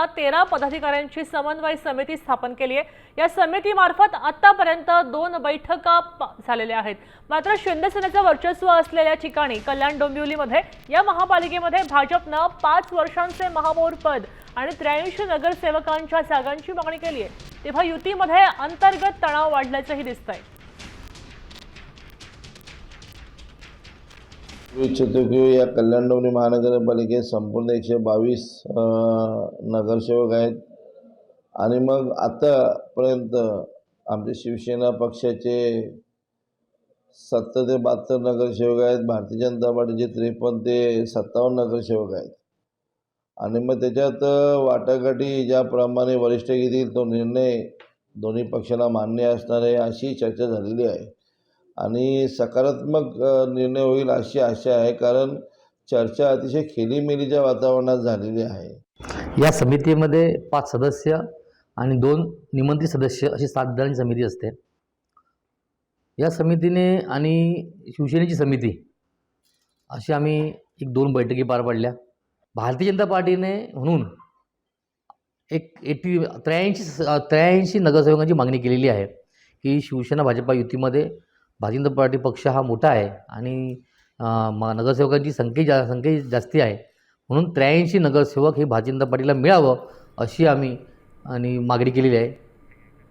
13 पदाधिकाऱ्यांची समन्वय समिती स्थापन केली आहे। या समितीमार्फत आतापर्यंत 2 बैठका झालेल्या आहेत। मात्र शिंदे सेनेचं वर्चस्व असलेल्या ठिकाणी कल्याण डोंबिवलीमध्ये या महापालिकेमध्ये भाजपनं 5 वर्षांचे महापौर पद आणि 83 नगरसेवकांच्या जागांची मागणी केली आहे। तेव्हा युतीमध्ये अंतर्गत तणाव वाढल्याचंही दिसतंय। इच्छितो की या कल्याण डोंबिवली महानगरपालिकेत संपूर्ण 122 नगरसेवक आहेत आणि मग आतापर्यंत आमचे शिवसेना पक्षाचे 70 ते 72 नगरसेवक आहेत, भारतीय जनता पार्टीचे 53 ते 57 नगरसेवक आहेत आणि मग त्याच्यात वाटाघाटी ज्याप्रमाणे वरिष्ठ घेतील तो निर्णय दोन्ही पक्षाला मान्य असणार आहे अशी चर्चा झालेली आहे आणि सकारात्मक निर्णय होईल अशी आशा आहे, कारण चर्चा अतिशय खेलीमेलीच्या वातावरणात झालेली आहे। या समितीमध्ये 5 सदस्य आणि 2 निमंत्रित सदस्य अशी 7 जणांची समिती असते। या समितीने आणि शिवसेनेची समिती अशी आम्ही 1-2 बैठकी पार पाडल्या। भारतीय जनता पार्टीने म्हणून एक 83 नगरसेवकांची मागणी केलेली आहे की शिवसेना भाजपा युतीमध्ये भारतीय जनता पार्टी पक्ष हा मोठा आहे आणि नगरसेवकांची संख्या जास्ती आहे, म्हणून 83 नगरसेवक हे भारतीय जनता पार्टीला मिळावं अशी आम्ही मागणी केलेली आहे।